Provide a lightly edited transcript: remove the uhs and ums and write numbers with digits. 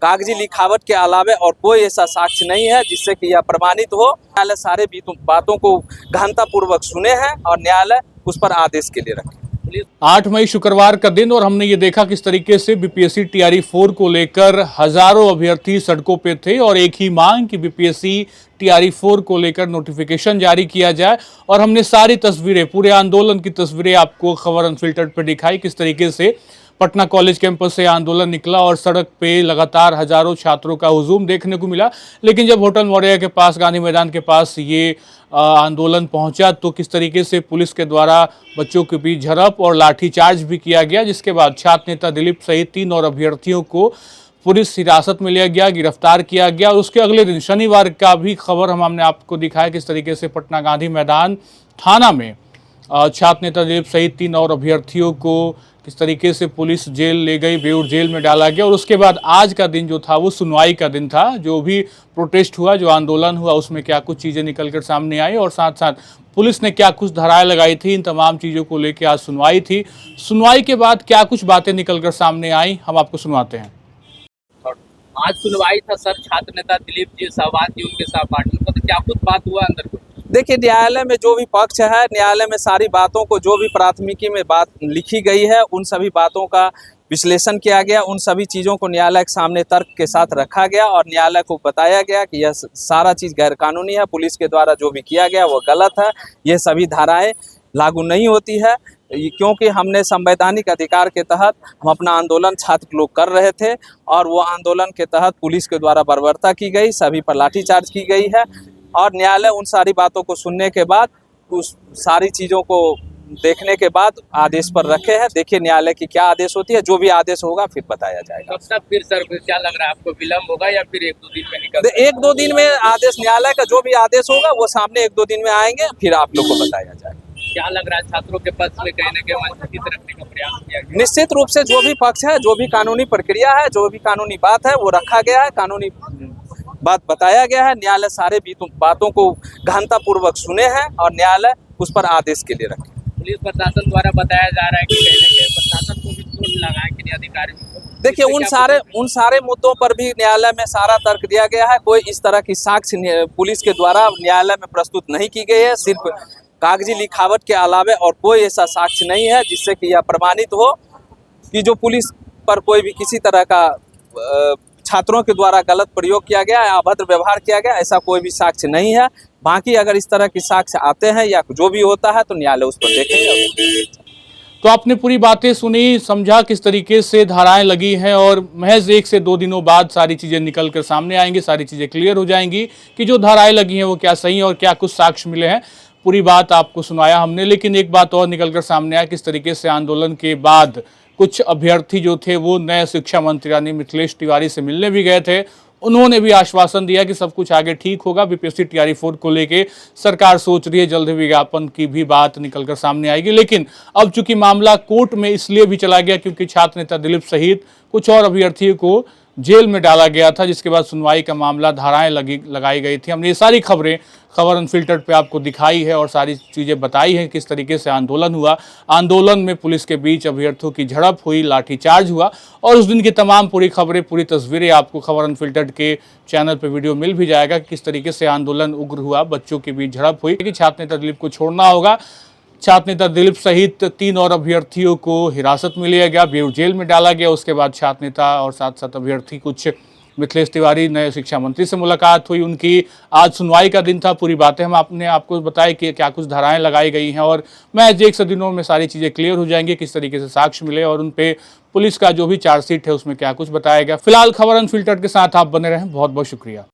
कागजी लिखावट के अलावा और कोई ऐसा साक्ष्य नहीं है जिससे कि यह प्रमाणित हो। न्यायालय सारे बातों को गहनतापूर्वक सुने हैं और न्यायालय उस पर आदेश के लिए रखे। 8 मई शुक्रवार का दिन और हमने ये देखा किस तरीके से बीपीएससी टीआरई 4 को लेकर हजारों अभ्यर्थी सड़कों पे थे और एक ही मांग कि बीपीएससी टीआरई 4 को लेकर नोटिफिकेशन जारी किया जाए। और हमने सारी तस्वीरें, पूरे आंदोलन की तस्वीरें आपको खबर अनफिल्टर्ड पे दिखाई, किस तरीके से पटना कॉलेज कैंपस से आंदोलन निकला और सड़क पे लगातार हजारों छात्रों का हुजूम देखने को मिला। लेकिन जब होटल मौर्या के पास, गांधी मैदान के पास ये आंदोलन पहुंचा तो किस तरीके से पुलिस के द्वारा बच्चों के बीच झड़प और लाठीचार्ज भी किया गया, जिसके बाद छात्र नेता दिलीप सहित 3 और अभ्यर्थियों को पुलिस हिरासत में लिया गया, गिरफ्तार किया गया। और उसके अगले दिन शनिवार का भी खबर हमने आपको दिखाया, किस तरीके से पटना गांधी मैदान थाना में छात्र नेता दिलीप सहित 3 और अभ्यर्थियों को किस तरीके से पुलिस जेल ले गई, बेऊर जेल में डाला गया। और उसके बाद आज का दिन जो था वो सुनवाई का दिन था। जो भी प्रोटेस्ट हुआ, जो आंदोलन हुआ, उसमें क्या कुछ चीज़ें निकल कर सामने आई और साथ साथ पुलिस ने क्या कुछ धाराएं लगाई थी, इन तमाम चीज़ों को लेकर आज सुनवाई थी। सुनवाई के बाद क्या कुछ बातें निकल कर सामने आई, हम आपको सुनवाते हैं। आज सुनवाई था सर, छात्र नेता दिलीप जी सहवाग जी उनके सहपाठी, तो क्या कुछ बात हुआ अंदर को? देखिए, न्यायालय में जो भी पक्ष है, न्यायालय में सारी बातों को, जो भी प्राथमिकी में बात लिखी गई है, उन सभी बातों का विश्लेषण किया गया। उन सभी चीज़ों को न्यायालय के सामने तर्क के साथ रखा गया और न्यायालय को बताया गया कि यह सारा चीज़ गैरकानूनी है, पुलिस के द्वारा जो भी किया गया वो गलत है, ये सभी धाराएं लागू नहीं होती है, क्योंकि हमने संवैधानिक अधिकार के तहत हम अपना आंदोलन छात्र लोग कर रहे थे और वो आंदोलन के तहत पुलिस के द्वारा बर्बरता की गई, सभी पर लाठीचार्ज की गई है। और न्यायालय उन सारी बातों को सुनने के बाद, उस सारी चीज़ों को देखने के बाद आदेश पर रखे हैं। देखिए न्यायालय की क्या आदेश होती है, जो भी आदेश होगा फिर बताया जाएगा। कब तक फिर सर, फिर क्या लग रहा है आपको, विलम्ब होगा या फिर 1-2 दिन में निकल? 1-2 दिन में आदेश, न्यायालय का जो भी आदेश होगा वो सामने 1-2 दिन में आएंगे, फिर आप लोग को बताया जाएगा। क्या लग रहा है, छात्रों के पक्ष में कहीं न कहीं मजबूती रखने का प्रयास किया गया? निश्चित रूप से जो भी पक्ष है, जो भी कानूनी प्रक्रिया है, जो भी कानूनी बात है वो रखा गया है, कानूनी बात बताया गया है। न्यायालय सारे बातों को गहनतापूर्वक सुने हैं और न्यायालय उस पर आदेश के लिए रखे। पुलिस प्रशासन द्वारा बताया जा रहा है कि कहीं न कहीं प्रशासन को भी चोट लगा है कि अधिकारियों को। देखिए, उन सारे मुद्दों पर भी न्यायालय में सारा तर्क दिया गया है। कोई इस तरह की साक्ष्य पुलिस के द्वारा न्यायालय में प्रस्तुत नहीं की गई है। सिर्फ कागजी लिखावट के अलावा और कोई ऐसा साक्ष्य नहीं है जिससे कि यह प्रमाणित हो कि जो पुलिस पर कोई भी किसी तरह का छात्रों के द्वारा गलत प्रयोग किया गया या अभद्र व्यवहार किया गया, ऐसा कोई भी साक्ष्य नहीं है। बाकी अगर इस तरह के साक्ष्य आते हैं या जो भी होता है तो न्यायालय उस पर देखेंगे। तो आपने पूरी बातें सुनी, समझा किस तरीके से धाराएं लगी हैं और महज 1 से 2 दिनों बाद सारी चीज़ें निकल कर सामने आएंगी, सारी चीज़ें क्लियर हो जाएंगी कि जो धाराएं लगी हैं वो क्या सही है और क्या कुछ साक्ष्य मिले हैं। पूरी बात आपको सुनाया हमने। लेकिन एक बात और निकल कर सामने आया, किस तरीके से आंदोलन के बाद कुछ अभ्यर्थी जो थे वो नए शिक्षा मंत्री यानी मिथिलेश तिवारी से मिलने भी गए थे। उन्होंने भी आश्वासन दिया कि सब कुछ आगे ठीक होगा। बीपीएससी टीआरई 4 को लेके सरकार सोच रही है, जल्द विज्ञापन की भी बात निकलकर सामने आएगी। लेकिन अब चूंकि मामला कोर्ट में इसलिए भी चला गया क्योंकि छात्र नेता दिलीप सहित कुछ और अभ्यर्थियों को जेल में डाला गया था, जिसके बाद सुनवाई का मामला, धाराएं लगाई गई थी। हमने ये सारी खबरें खबर अनफिल्टर्ड पे आपको दिखाई है और सारी चीज़ें बताई हैं किस तरीके से आंदोलन हुआ। आंदोलन में पुलिस के बीच अभ्यर्थियों की झड़प हुई, लाठीचार्ज हुआ और उस दिन की तमाम पूरी खबरें, पूरी तस्वीरें आपको खबर अनफिल्टर्ड के चैनल पे वीडियो मिल भी जाएगा कि किस तरीके से आंदोलन उग्र हुआ, बच्चों के बीच झड़प हुई कि छात्र नेता दिलीप को छोड़ना होगा। छात्र नेता दिलीप सहित 3 और अभ्यर्थियों को हिरासत में लिया गया, बेऊर जेल में डाला गया। उसके बाद छात्र नेता और साथ साथ अभ्यर्थी कुछ मिथिलेश तिवारी नए शिक्षा मंत्री से मुलाकात हुई, उनकी आज सुनवाई का दिन था। पूरी बातें हम आपको बताया कि क्या कुछ धाराएं लगाई गई हैं और महज 1 से 2 दिनों में सारी चीज़ें क्लियर हो जाएंगी, किस तरीके से साक्ष्य मिले और उन पे पुलिस का जो भी चार्जशीट है उसमें क्या कुछ बताया गया। फिलहाल खबर अनफिल्टर्ड के साथ आप बने रहें। बहुत बहुत शुक्रिया।